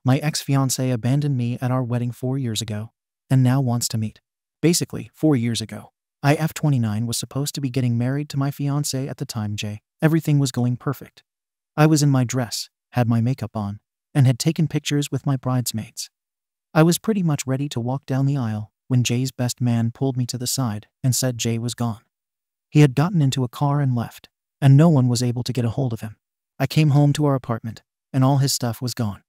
My ex-fiance abandoned me at our wedding 4 years ago and now wants to meet. Basically, 4 years ago. I, 29, was supposed to be getting married to my fiance at the time, Jay. Everything was going perfect. I was in my dress, had my makeup on, and had taken pictures with my bridesmaids. I was pretty much ready to walk down the aisle when Jay's best man pulled me to the side and said Jay was gone. He had gotten into a car and left, and no one was able to get a hold of him. I came home to our apartment, and all his stuff was gone.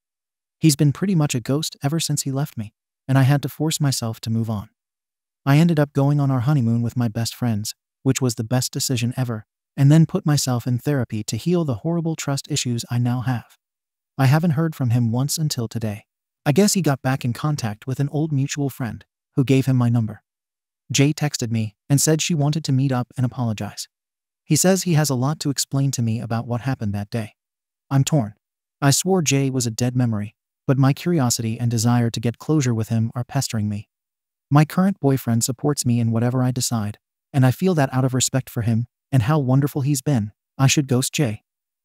He's been pretty much a ghost ever since he left me, and I had to force myself to move on. I ended up going on our honeymoon with my best friends, which was the best decision ever, and then put myself in therapy to heal the horrible trust issues I now have. I haven't heard from him once until today. I guess he got back in contact with an old mutual friend who gave him my number. Jay texted me and said she wanted to meet up and apologize. He says he has a lot to explain to me about what happened that day. I'm torn. I swore Jay was a dead memory, but my curiosity and desire to get closure with him are pestering me. My current boyfriend supports me in whatever I decide, and I feel that out of respect for him and how wonderful he's been, I should ghost Jay.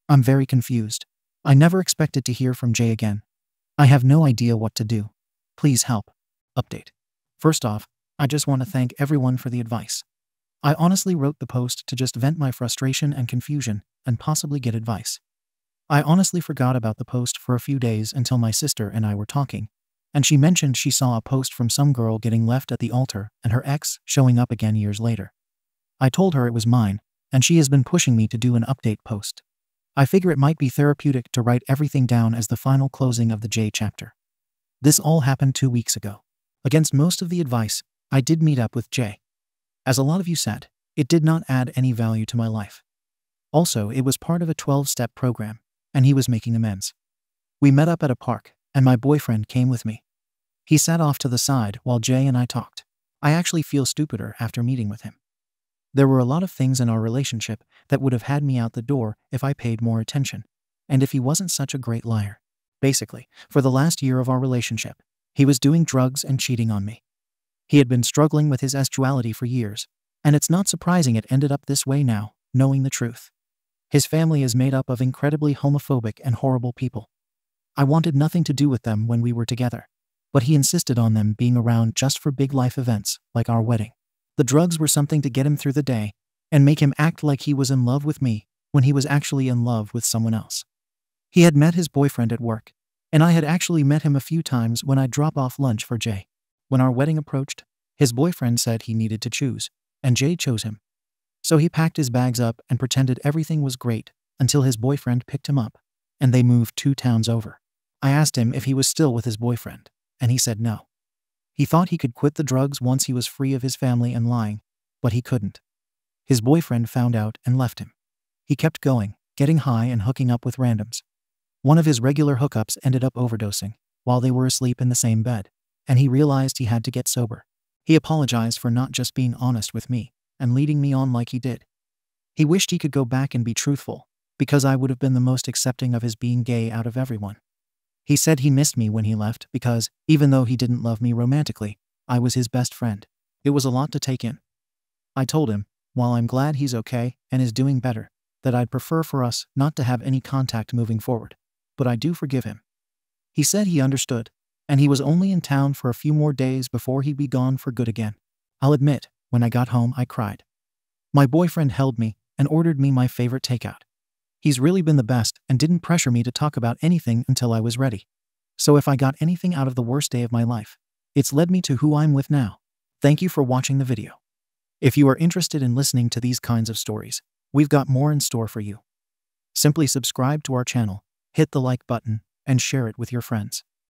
I'm very confused. I never expected to hear from Jay again. I have no idea what to do. Please help. Update. First off, I just want to thank everyone for the advice. I honestly wrote the post to just vent my frustration and confusion and possibly get advice. I honestly forgot about the post for a few days until my sister and I were talking, and she mentioned she saw a post from some girl getting left at the altar and her ex showing up again years later. I told her it was mine, and she has been pushing me to do an update post. I figure it might be therapeutic to write everything down as the final closing of the J chapter. This all happened 2 weeks ago. Against most of the advice, I did meet up with Jay. As a lot of you said, it did not add any value to my life. Also, it was part of a 12-step program, and he was making amends. We met up at a park, and my boyfriend came with me. He sat off to the side while Jay and I talked. I actually feel stupider after meeting with him. There were a lot of things in our relationship that would have had me out the door if I paid more attention, and if he wasn't such a great liar. Basically, for the last year of our relationship, he was doing drugs and cheating on me. He had been struggling with his sexuality for years, and it's not surprising it ended up this way now, knowing the truth. His family is made up of incredibly homophobic and horrible people. I wanted nothing to do with them when we were together, but he insisted on them being around just for big life events, like our wedding. The drugs were something to get him through the day and make him act like he was in love with me when he was actually in love with someone else. He had met his boyfriend at work, and I had actually met him a few times when I'd drop off lunch for Jay. When our wedding approached, his boyfriend said he needed to choose, and Jay chose him. So he packed his bags up and pretended everything was great until his boyfriend picked him up, and they moved 2 towns over. I asked him if he was still with his boyfriend, and he said no. He thought he could quit the drugs once he was free of his family and lying, but he couldn't. His boyfriend found out and left him. He kept going, getting high and hooking up with randoms. One of his regular hookups ended up overdosing while they were asleep in the same bed, and he realized he had to get sober. He apologized for not just being honest with me and leading me on like he did. He wished he could go back and be truthful, because I would have been the most accepting of his being gay out of everyone. He said he missed me when he left because, even though he didn't love me romantically, I was his best friend. It was a lot to take in. I told him, while I'm glad he's okay and is doing better, that I'd prefer for us not to have any contact moving forward, but I do forgive him. He said he understood, and he was only in town for a few more days before he'd be gone for good again. I'll admit, when I got home I cried. My boyfriend held me and ordered me my favorite takeout. He's really been the best and didn't pressure me to talk about anything until I was ready. So if I got anything out of the worst day of my life, it's led me to who I'm with now. Thank you for watching the video. If you are interested in listening to these kinds of stories, we've got more in store for you. Simply subscribe to our channel, hit the like button, and share it with your friends.